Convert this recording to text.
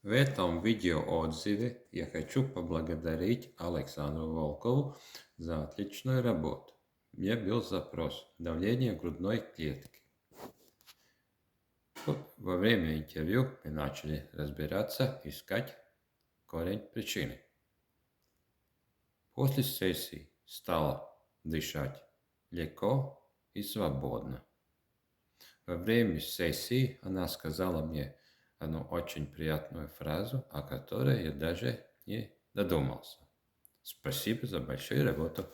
В этом видеоотзыве я хочу поблагодарить Александру Волкову за отличную работу. Мне был запрос давление грудной клетки. Во время интервью мы начали разбираться, искать корень причины. После сессии стала дышать легко и свободно. Во время сессии она сказала мне одну очень приятную фразу, о которой я даже не додумался. Спасибо за большую работу.